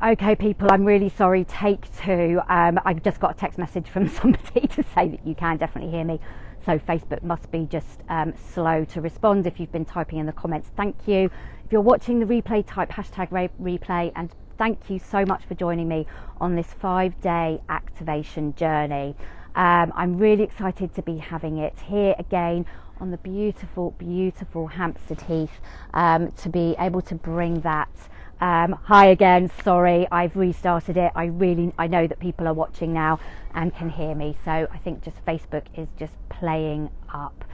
Okay, people, I'm really sorry. Take two. I just got a text message from somebody to say that you can definitely hear me. So Facebook must be just slow to respond. If you've been typing in the comments, thank you. If you're watching the replay, type hashtag replay. And thank you so much for joining me on this 5-day activation journey. I'm really excited to be having it here again on the beautiful, beautiful Hampstead Heath, to be able to bring that. Hi again, sorry, I've restarted it. I know that people are watching now and can hear me, so I think just Facebook is just playing up.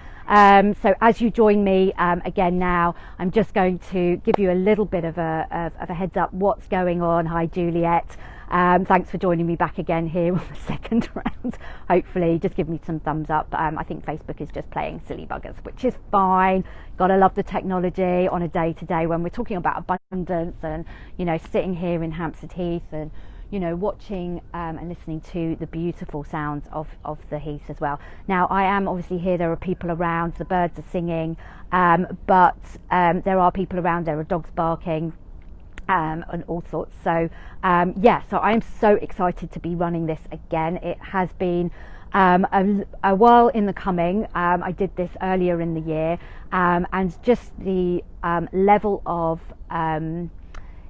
So as you join me again now, I'm just going to give you a little bit of a heads up what's going on. Hi Juliet, thanks for joining me back again here on the second round. Hopefully just give me some thumbs up. I think Facebook is just playing silly buggers, which is fine. Gotta love the technology on a day-to-day when we're talking about abundance and, you know, sitting here in Hampstead Heath and, you know, watching and listening to the beautiful sounds of the heath as well. Now, I am obviously here, there are people around, the birds are singing, but there are people around, there are dogs barking, and all sorts. So yeah, so I'm so excited to be running this again. It has been a while in the coming. I did this earlier in the year, and just the level of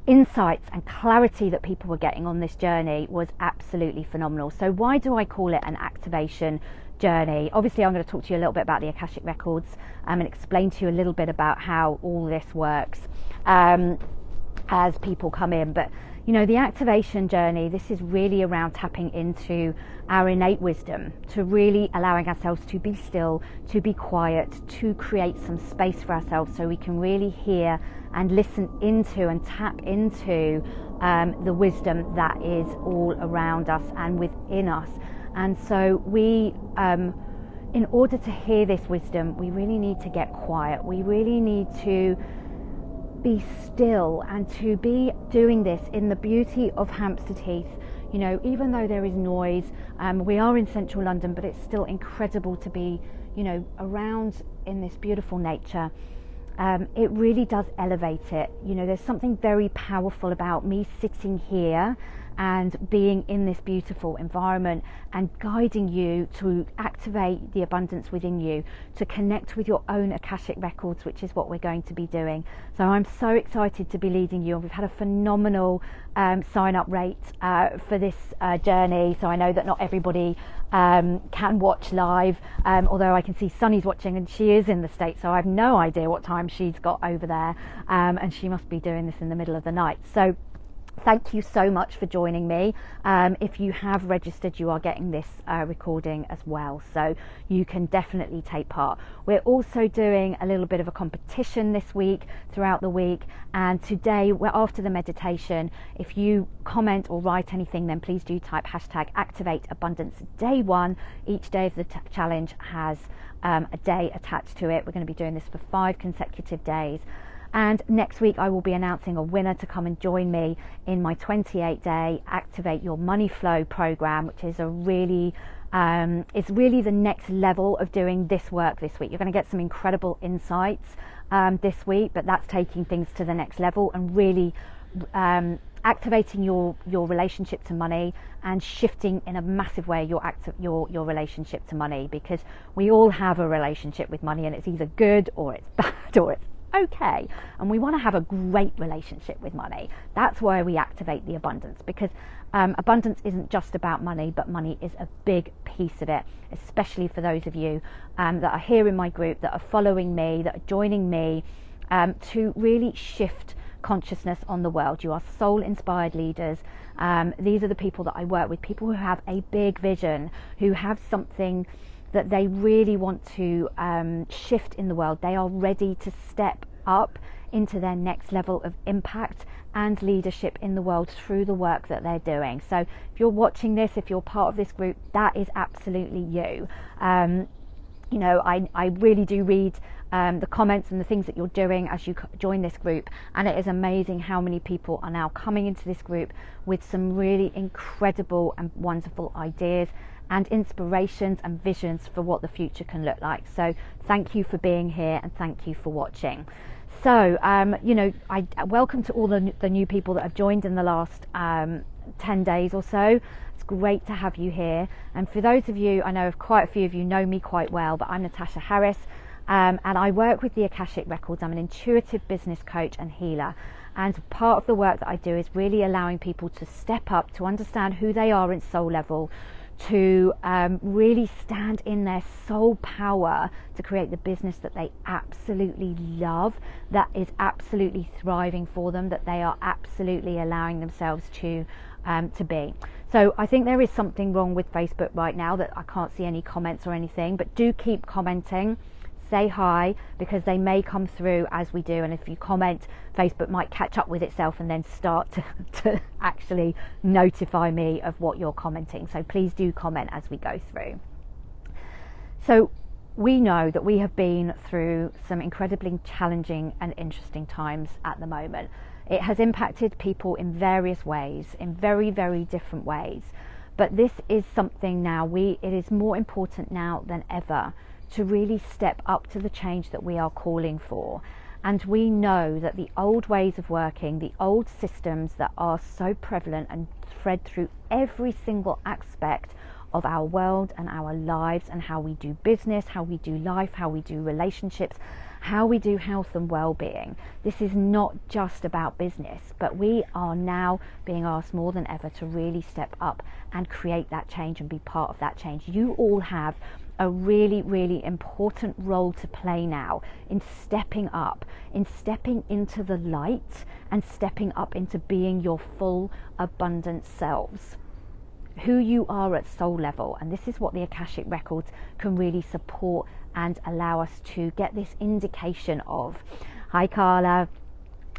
insights and clarity that people were getting on this journey was absolutely phenomenal. So why do I call it an activation journey? Obviously I'm going to talk to you a little bit about the Akashic Records and explain to you a little bit about how all this works as people come in. But you know, the activation journey, this is really around tapping into our innate wisdom, to really allowing ourselves to be still, to be quiet, to create some space for ourselves so we can really hear and listen into and tap into the wisdom that is all around us and within us. And so we, in order to hear this wisdom, we really need to get quiet. We really need to be still and to be doing this in the beauty of Hampstead Heath. You know, even though there is noise, we are in central London, but it's still incredible to be, you know, around in this beautiful nature. It really does elevate it. You know, there's something very powerful about me sitting here and being in this beautiful environment and guiding you to activate the abundance within you, to connect with your own Akashic Records, which is what we're going to be doing. So I'm so excited to be leading you. We've had a phenomenal sign up rate for this journey, so I know that not everybody can watch live, although I can see Sunny's watching and she is in the States, so I have no idea what time she's got over there, and she must be doing this in the middle of the night. So thank you so much for joining me. If you have registered, you are getting this recording as well, so you can definitely take part. We're also doing a little bit of a competition this week, throughout the week, and today, we're after the meditation. If you comment or write anything, then please do type hashtag activate abundance day 1. Each day of the challenge has a day attached to it. We're going to be doing this for 5 consecutive days. And next week I will be announcing a winner to come and join me in my 28-day Activate Your Money Flow program, which is a really, it's really the next level of doing this work this week. You're going to get some incredible insights this week, but that's taking things to the next level and really activating your relationship to money and shifting in a massive way your relationship to money, because we all have a relationship with money and it's either good or it's bad or it's okay, and we want to have a great relationship with money. That's why we activate the abundance, because abundance isn't just about money, but money is a big piece of it, especially for those of you that are here in my group, that are following me, that are joining me to really shift consciousness on the world. You are soul inspired leaders. These are the people that I work with, people who have a big vision, who have something that they really want to shift in the world. They are ready to step up into their next level of impact and leadership in the world through the work that they're doing. So if you're watching this, if you're part of this group, that is absolutely you. You know, I really do read the comments and the things that you're doing as you join this group, and it is amazing how many people are now coming into this group with some really incredible and wonderful ideas and inspirations and visions for what the future can look like. So thank you for being here and thank you for watching. So, I welcome to all the new people that have joined in the last 10 days or so. It's great to have you here. And for those of you, I know quite a few of you know me quite well, but I'm Natasha Harris, and I work with the Akashic Records. I'm an intuitive business coach and healer. And part of the work that I do is really allowing people to step up, to understand who they are in soul level, to really stand in their soul power to create the business that they absolutely love, that is absolutely thriving for them, that they are absolutely allowing themselves to be. So I think there is something wrong with Facebook right now, that I can't see any comments or anything, but do keep commenting. Say hi, because they may come through as we do, and if you comment, Facebook might catch up with itself and then start to actually notify me of what you're commenting. So please do comment as we go through. So we know that we have been through some incredibly challenging and interesting times at the moment. It has impacted people in various ways, in very, very different ways. But this is something now, it is more important now than ever to really step up to the change that we are calling for. And we know that the old ways of working, the old systems that are so prevalent and thread through every single aspect of our world and our lives, and how we do business, how we do life, how we do relationships, how we do health and well-being. This is not just about business, but we are now being asked more than ever to really step up and create that change and be part of that change. You all have a really, really important role to play now in stepping up, in stepping into the light, and stepping up into being your full, abundant selves, who you are at soul level. And this is what the Akashic Records can really support and allow us to get this indication of. Hi Carla.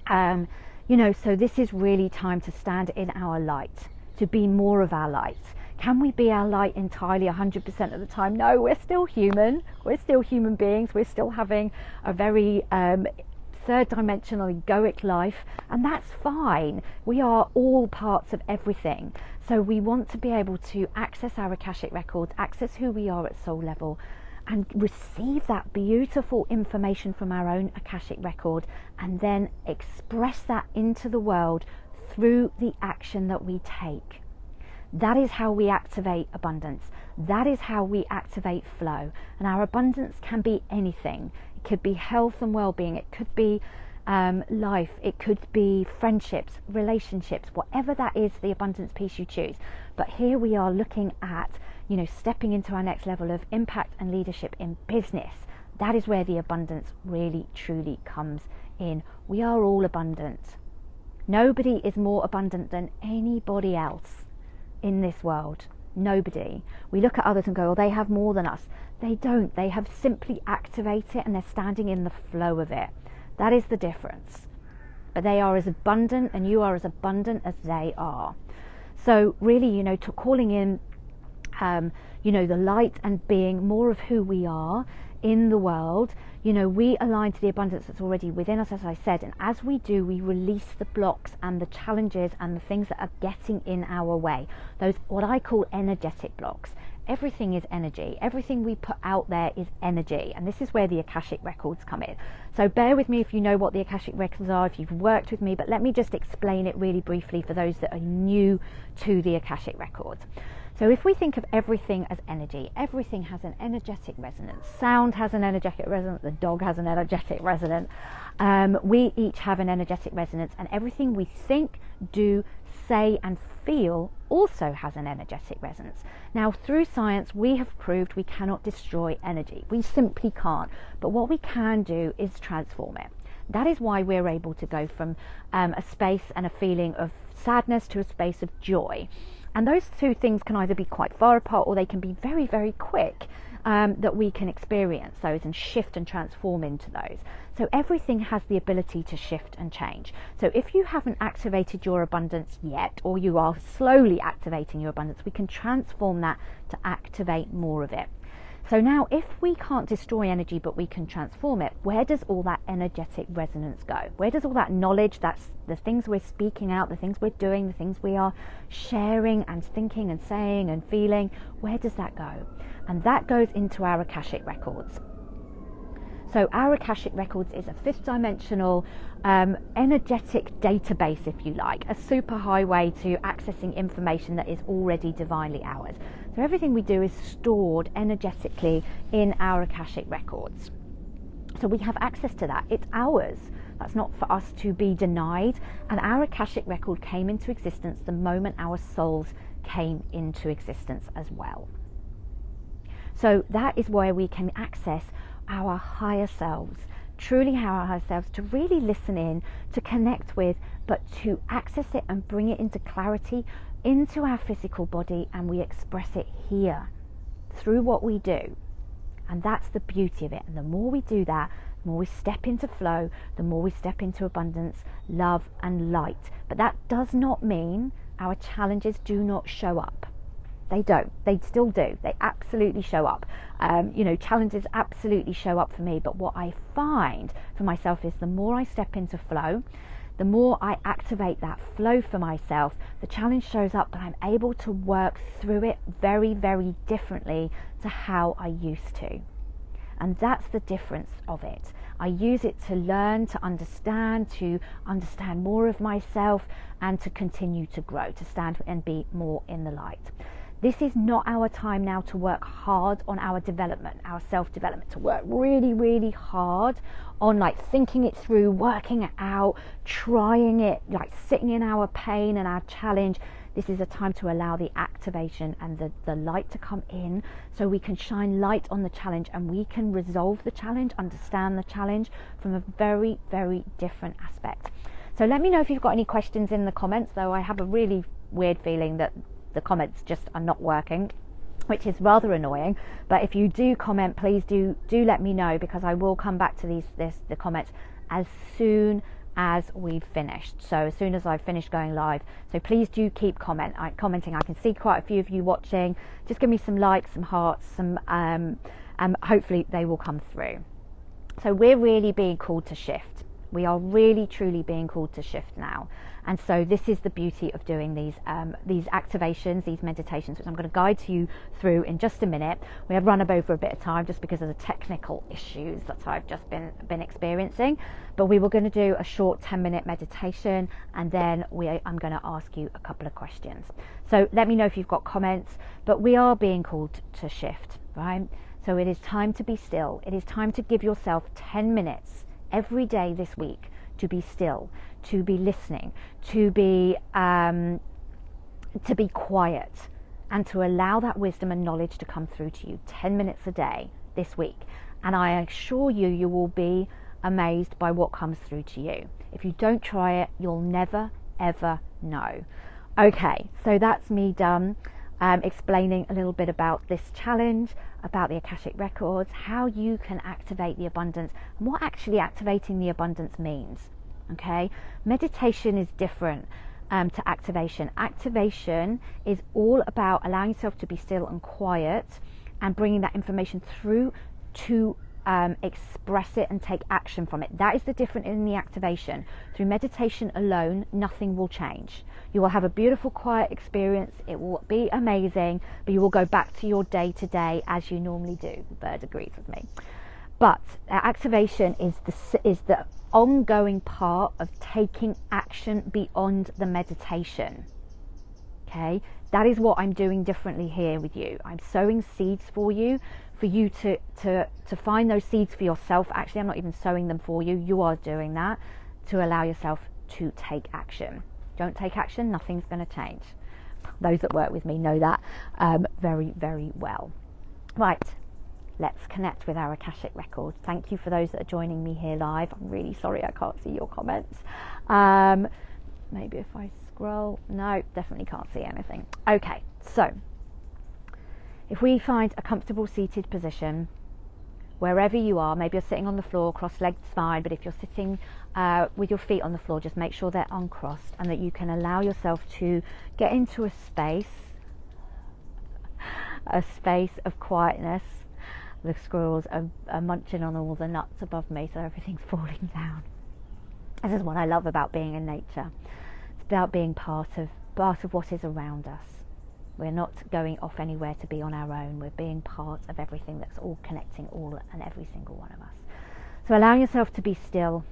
So this is really time to stand in our light, to be more of our light. Can we be our light entirely 100% of the time? No, we're still human. We're still human beings. We're still having a very third dimensional egoic life, and that's fine. We are all parts of everything. So we want to be able to access our Akashic Records, access who we are at soul level, and receive that beautiful information from our own Akashic Record, and then express that into the world through the action that we take. That is how we activate abundance. That is how we activate flow. And our abundance can be anything. It could be health and well-being. It could be life. It could be friendships, relationships, whatever that is, the abundance piece you choose. But here we are looking at, stepping into our next level of impact and leadership in business. That is where the abundance really, truly comes in. We are all abundant. Nobody is more abundant than anybody else in this world. Nobody. We look at others and go, oh, they have more than us. They don't. They have simply activated it, and they're standing in the flow of it. That is the difference. But they are as abundant, and you are as abundant as they are. So really, to calling in the light and being more of who we are in the world. We align to the abundance that's already within us, as I said, and as we do, we release the blocks and the challenges and the things that are getting in our way. Those, what I call energetic blocks. Everything is energy. Everything we put out there is energy, and this is where the Akashic Records come in. So bear with me if you know what the Akashic Records are, if you've worked with me, but let me just explain it really briefly for those that are new to the Akashic Records. So if we think of everything as energy, everything has an energetic resonance. Sound has an energetic resonance, the dog has an energetic resonance. We each have an energetic resonance, and everything we think, do, say and feel also has an energetic resonance. Now, through science, we have proved we cannot destroy energy. We simply can't. But what we can do is transform it. That is why we're able to go from a space and a feeling of sadness to a space of joy. And those two things can either be quite far apart, or they can be very, very quick, that we can experience those and shift and transform into those. So everything has the ability to shift and change. So if you haven't activated your abundance yet, or you are slowly activating your abundance, we can transform that to activate more of it. So now, if we can't destroy energy, but we can transform it, where does all that energetic resonance go? Where does all that knowledge, that's the things we're speaking out, the things we're doing, the things we are sharing and thinking and saying and feeling, where does that go? And that goes into our Akashic Records. So our Akashic Records is a fifth dimensional energetic database, if you like, a super highway to accessing information that is already divinely ours. So everything we do is stored energetically in our Akashic Records. So we have access to that. It's ours. That's not for us to be denied. And our Akashic Record came into existence the moment our souls came into existence as well. So that is where we can access our higher selves, truly our higher selves, to really listen in, to connect with, but to access it and bring it into clarity into our physical body, and we express it here through what we do. And that's the beauty of it. And the more we do that, the more we step into flow, the more we step into abundance, love and light. But that does not mean our challenges do not show up. They don't. They still do. They absolutely show up. Challenges absolutely show up for me. But what I find for myself is the more I step into flow, the more I activate that flow for myself, the challenge shows up, but I'm able to work through it very, very differently to how I used to. And that's the difference of it. I use it to learn, to understand more of myself, and to continue to grow, to stand and be more in the light. This is not our time now to work hard on our development, our self-development, to work really, really hard on thinking it through, working it out, trying it, sitting in our pain and our challenge. This is a time to allow the activation and the light to come in, so we can shine light on the challenge and we can resolve the challenge, understand the challenge from a very, very different aspect. So let me know if you've got any questions in the comments, though I have a really weird feeling that the comments just are not working, which is rather annoying. But if you do comment, please do let me know, because I will come back to the comments as soon as we've finished. So as soon as I've finished going live. So please do keep commenting. I can see quite a few of you watching. Just give me some likes, some hearts, some hopefully they will come through. So we're really being called to shift. We are really truly being called to shift now. And so this is the beauty of doing these activations, these meditations, which I'm going to guide you through in just a minute. We have run over a bit of time just because of the technical issues that I've just been experiencing. But we were going to do a short 10-minute meditation, and then I'm going to ask you a couple of questions. So let me know if you've got comments. But we are being called to shift, right? So it is time to be still. It is time to give yourself 10 minutes every day this week to be still, to be listening, to be quiet, and to allow that wisdom and knowledge to come through to you. 10 minutes a day this week, and I assure you, you will be amazed by what comes through to you. If you don't try it, you'll never ever know. Okay, so that's me done. Explaining a little bit about this challenge, about the Akashic Records, how you can activate the abundance, and what actually activating the abundance means. Okay, meditation is different to activation. Activation is all about allowing yourself to be still and quiet, and bringing that information through to express it and take action from it. That is the difference in the activation. Through meditation alone, nothing will change. You will have a beautiful, quiet experience. It will be amazing, but you will go back to your day to day as you normally do. The bird agrees with me. But activation is the ongoing part of taking action beyond the meditation. Okay, that is what I'm doing differently here with you. I'm sowing seeds for you to find those seeds for yourself. Actually, I'm not even sowing them for you. You are doing that to allow yourself to take action. Don't take action, nothing's going to change. Those that work with me know that very, very well. Right, let's connect with our Akashic Record. Thank you for those that are joining me here live. I'm really sorry I can't see your comments. Maybe if I scroll. No, definitely can't see anything. Okay, so if we find a comfortable seated position, wherever you are, maybe you're sitting on the floor, cross-legged is fine, but if you're sitting with your feet on the floor, just make sure they're uncrossed, and that you can allow yourself to get into a space of quietness. The squirrels are munching on all the nuts above me, so everything's falling down. This is what I love about being in nature. It's about being part of what is around us. We're not going off anywhere to be on our own. We're being part of everything that's all connecting all and every single one of us. So allowing yourself to be still,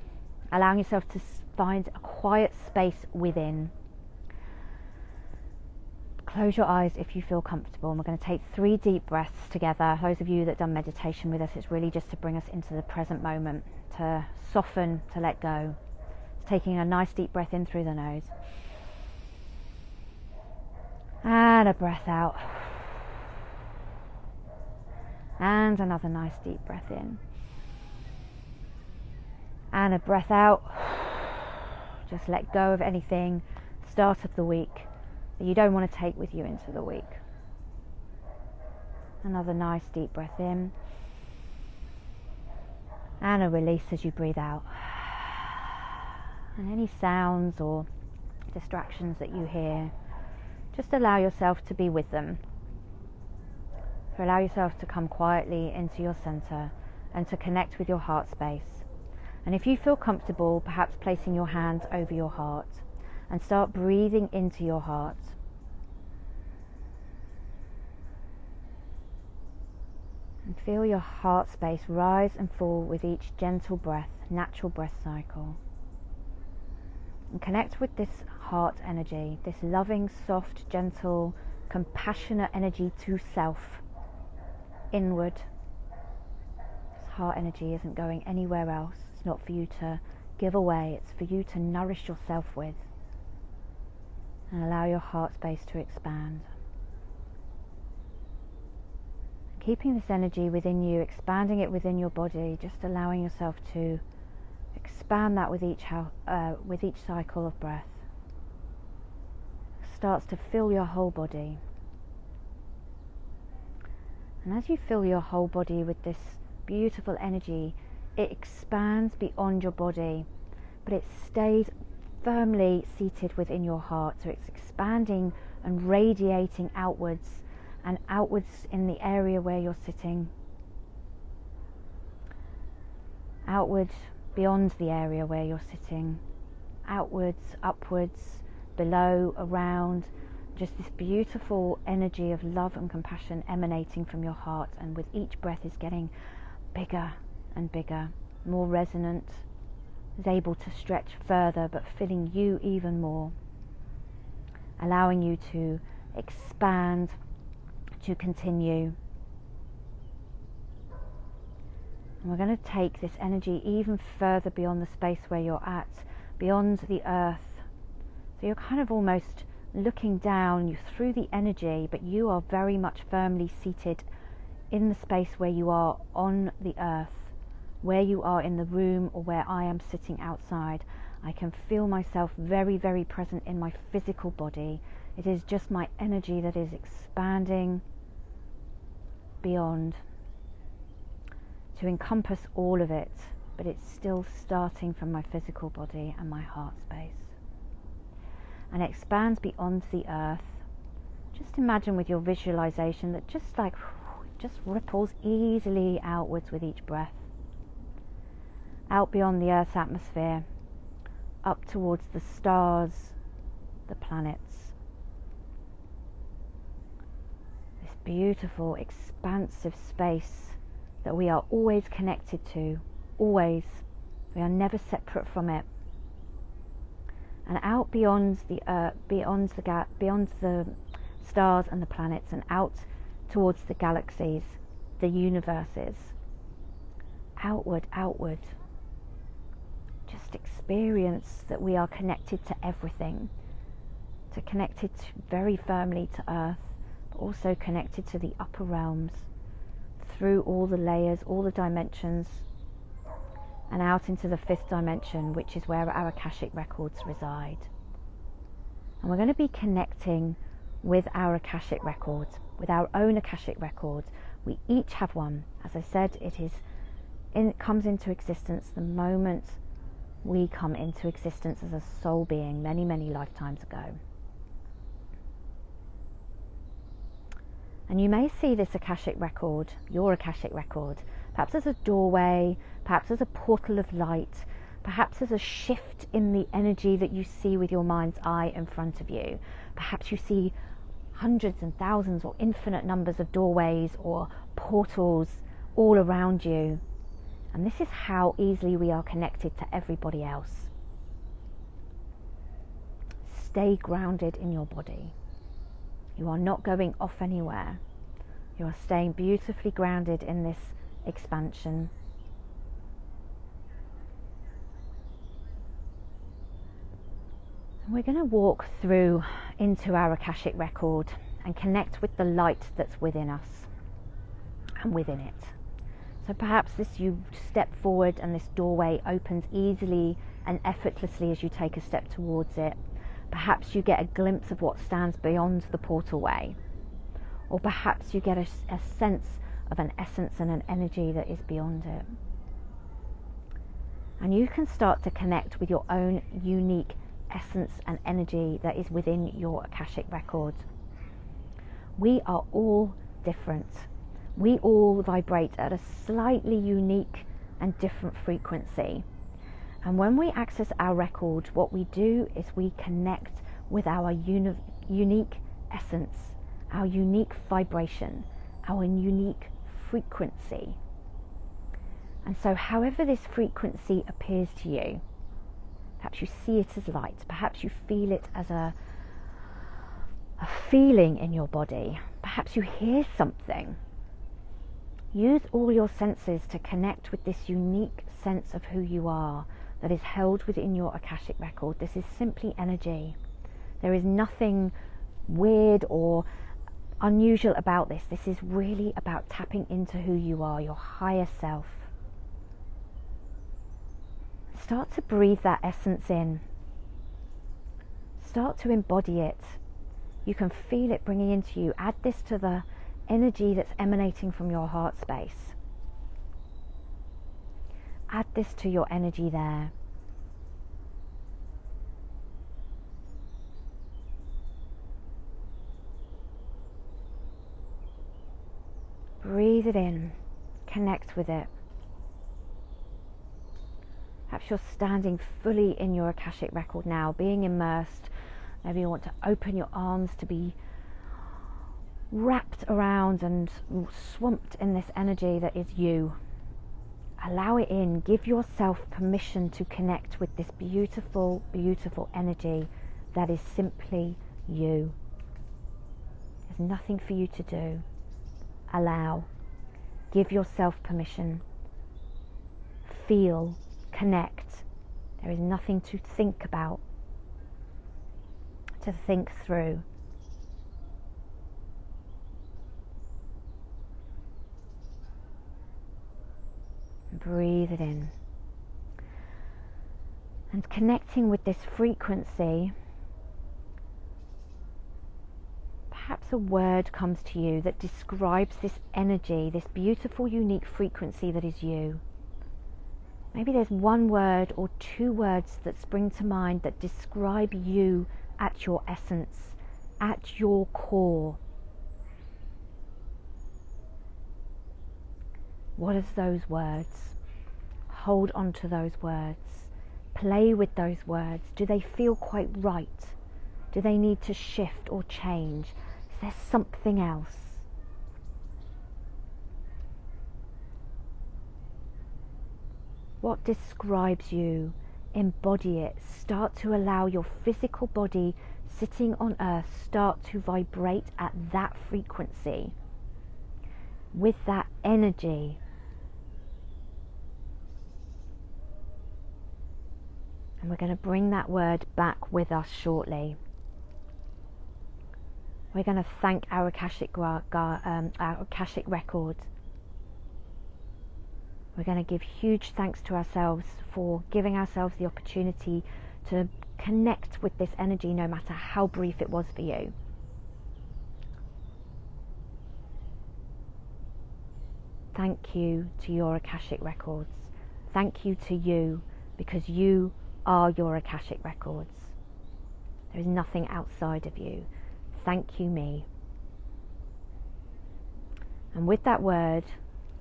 allowing yourself to find a quiet space within. Close your eyes if you feel comfortable, and we're going to take 3 deep breaths together. Those of you that have done meditation with us, it's really just to bring us into the present moment, to soften, to let go. It's taking a nice deep breath in through the nose, and a breath out, and another nice deep breath in, and a breath out. Just let go of anything, start of the week, that you don't want to take with you into the week. Another nice deep breath in, and a release as you breathe out. And any sounds or distractions that you hear, just allow yourself to be with them. So allow yourself to come quietly into your center and to connect with your heart space. And if you feel comfortable, perhaps placing your hands over your heart and start breathing into your heart. And feel your heart space rise and fall with each gentle breath, natural breath cycle. And connect with this heart energy, this loving, soft, gentle, compassionate energy to self, inward. This heart energy isn't going anywhere else. It's not for you to give away, it's for you to nourish yourself with. And allow your heart space to expand. Keeping this energy within you, expanding it within your body, just allowing yourself to expand that with each cycle of breath. It starts to fill your whole body. And as you fill your whole body with this beautiful energy, it expands beyond your body, but it stays firmly seated within your heart. So it's expanding and radiating outwards, and outwards in the area where you're sitting, outward beyond the area where you're sitting, outwards, upwards, below, around, just this beautiful energy of love and compassion emanating from your heart. And with each breath is getting bigger and bigger, more resonant, is able to stretch further, but filling you even more, allowing you to expand, to continue. And we're going to take this energy even further beyond the space where you're at, beyond the earth. So you're kind of almost looking down through the energy, but you are very much firmly seated in the space where you are on the earth, where you are in the room, or where I am sitting outside. I can feel myself very, very present in my physical body. It is just my energy that is expanding beyond to encompass all of it, but it's still starting from my physical body and my heart space. And it expands beyond the earth. Just imagine with your visualization that just ripples easily outwards with each breath, out beyond the earth's atmosphere, up towards the stars, the planets. This beautiful, expansive space that we are always connected to, always. We are never separate from it. And out beyond the beyond the stars and the planets, and out towards the galaxies, the universes. Outward, outward. Just experience that we are connected to everything, connected very firmly to Earth, but also connected to the upper realms, through all the layers, all the dimensions, and out into the 5th dimension, which is where our Akashic Records reside. And we're going to be connecting with our Akashic Records, with our own Akashic Record. We each have one. As I said, it comes into existence the moment we come into existence as a soul being many, many lifetimes ago. And you may see this Akashic Record, your Akashic Record, perhaps as a doorway, perhaps as a portal of light, perhaps as a shift in the energy that you see with your mind's eye in front of you. Perhaps you see hundreds and thousands or infinite numbers of doorways or portals all around you. And this is how easily we are connected to everybody else. Stay grounded in your body. You are not going off anywhere. You are staying beautifully grounded in this expansion. And we're going to walk through into our Akashic record and connect with the light that's within us and within it. So perhaps you step forward and this doorway opens easily and effortlessly as you take a step towards it. Perhaps you get a glimpse of what stands beyond the portalway. Or perhaps you get a sense of an essence and an energy that is beyond it. And you can start to connect with your own unique essence and energy that is within your Akashic record. We are all different. We all vibrate at a slightly unique and different frequency. And when we access our record, what we do is we connect with our unique essence, our unique vibration, our unique frequency. And so however this frequency appears to you, perhaps you see it as light, perhaps you feel it as a feeling in your body, perhaps you hear something. Use all your senses to connect with this unique sense of who you are that is held within your Akashic record. This is simply energy. There is nothing weird or unusual about this. This is really about tapping into who you are, your higher self. Start to breathe that essence in. Start to embody it. You can feel it bringing into you. Add this to the energy that's emanating from your heart space. Add this to your energy there. Breathe it in. Connect with it. Perhaps you're standing fully in your Akashic record now, being immersed. Maybe you want to open your arms to be wrapped around and swamped in this energy that is you. Allow it in. Give yourself permission to connect with this beautiful, beautiful energy that is simply you. There's nothing for you to do. Allow. Give yourself permission. Feel. Connect. There is nothing to think about, to think through. Breathe it in. And connecting with this frequency, perhaps a word comes to you that describes this energy, this beautiful, unique frequency that is you. Maybe there's one word or two words that spring to mind that describe you at your essence, at your core. What are those words? Hold on to those words. Play with those words. Do they feel quite right? Do they need to shift or change? Is there something else? What describes you? Embody it. Start to allow your physical body sitting on earth start to vibrate at that frequency, with that energy. And we're going to bring that word back with us shortly. We're going to thank our Akashic Record. We're going to give huge thanks to ourselves for giving ourselves the opportunity to connect with this energy, no matter how brief it was for you. Thank you to your Akashic Records. Thank you to you, because you are your Akashic Records. There is nothing outside of you. Thank you, me. And with that word,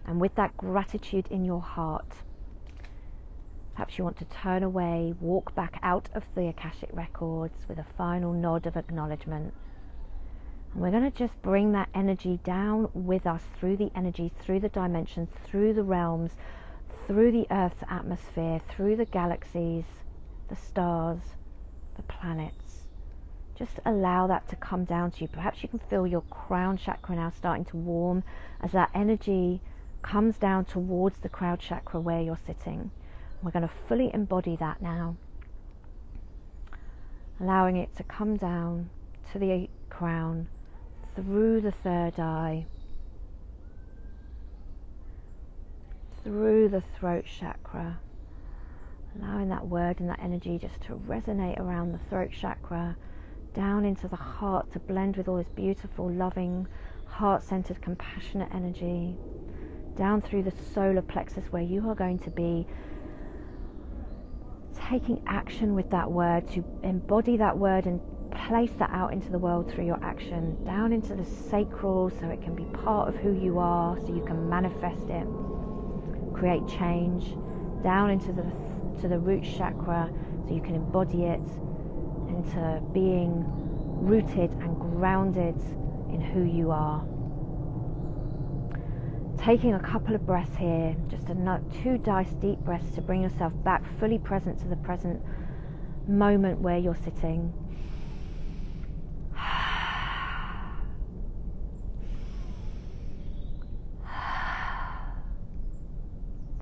and with that gratitude in your heart, perhaps you want to turn away, walk back out of the Akashic Records with a final nod of acknowledgement. And we're going to just bring that energy down with us through the energy, through the dimensions, through the realms, through the Earth's atmosphere, through the galaxies, the stars, the planets. Just allow that to come down to you. Perhaps you can feel your crown chakra now starting to warm as that energy comes down towards the crown chakra where you're sitting. We're going to fully embody that now, allowing it to come down to the crown, through the third eye, through the throat chakra, allowing that word and that energy just to resonate around the throat chakra, down into the heart to blend with all this beautiful, loving, heart-centered, compassionate energy, down through the solar plexus where you are going to be taking action with that word, to embody that word and place that out into the world through your action, down into the sacral so it can be part of who you are, so you can manifest it, create change, down into the root chakra so you can embody it into being rooted and grounded in who you are. Taking a couple of breaths here, just 2 nice deep breaths to bring yourself back fully present to the present moment where you're sitting.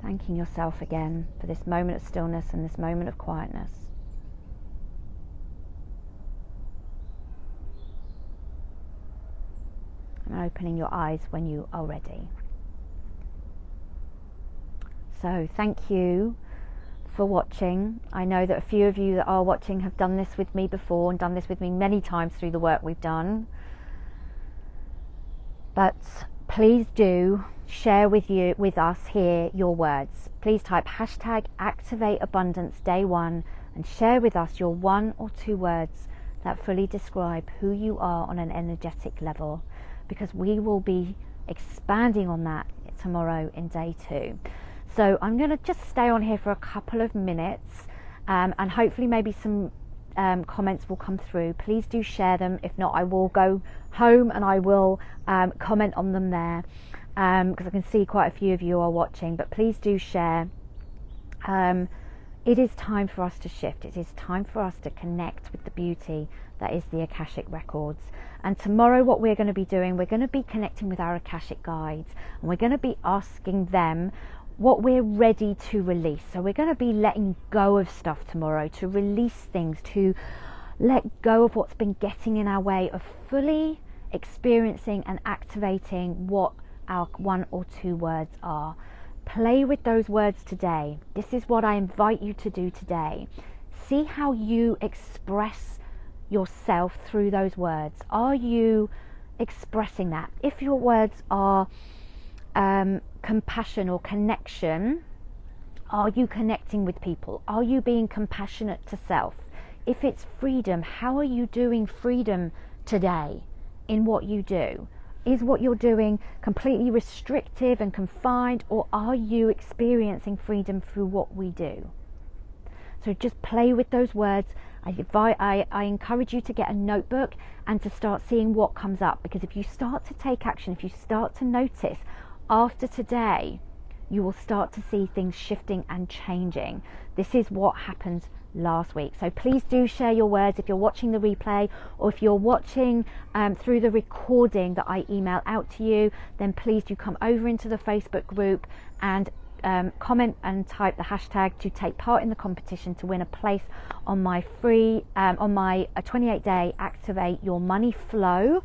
Thanking yourself again for this moment of stillness and this moment of quietness. And opening your eyes when you are ready. So thank you for watching. I know that a few of you that are watching have done this with me before and done this with me many times through the work we've done. But please do share with us here your words. Please type hashtag Activate Abundance Day 1 and share with us your 1 or 2 words that fully describe who you are on an energetic level, because we will be expanding on that tomorrow in day 2. So I'm going to just stay on here for a couple of minutes and hopefully maybe some comments will come through. Please do share them. If not, I will go home and I will comment on them there, because I can see quite a few of you are watching. But please do share. It is time for us to shift. It is time for us to connect with the beauty that is the Akashic Records. And tomorrow what we're going to be doing, we're going to be connecting with our Akashic guides, and we're going to be asking them what we're ready to release. So we're going to be letting go of stuff tomorrow, to release things, to let go of what's been getting in our way of fully experiencing and activating what our 1 or 2 words are. Play with those words today. This is what I invite you to do today. See how you express yourself through those words. Are you expressing that? If your words are compassion or connection, are you connecting with people? Are you being compassionate to self? If it's freedom, how are you doing freedom today in what you do? Is what you're doing completely restrictive and confined, or are you experiencing freedom through what we do? So just play with those words. I encourage you to get a notebook and to start seeing what comes up, because if you start to take action, if you start to notice, after today, you will start to see things shifting and changing. This is what happened last week. So please do share your words if you're watching the replay, or if you're watching through the recording that I email out to you, then please do come over into the Facebook group and comment and type the hashtag to take part in the competition to win a place on my free on my 28-day Activate Your Money Flow,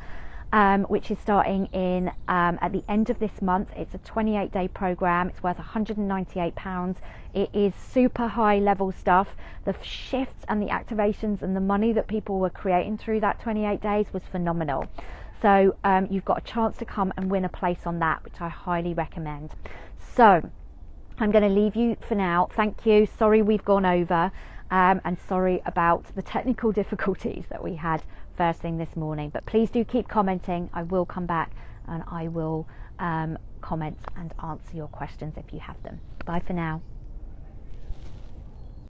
which is starting in at the end of this month. It's a 28-day program. It's worth £198. It is super high level stuff. The shifts and the activations and the money that people were creating through that 28 days was phenomenal. So you've got a chance to come and win a place on that, which I highly recommend. So I'm going to leave you for now. Thank you. Sorry we've gone over, and sorry about the technical difficulties that we had first thing this morning. But please do keep commenting. I will come back and I will comment and answer your questions if you have them. Bye for now.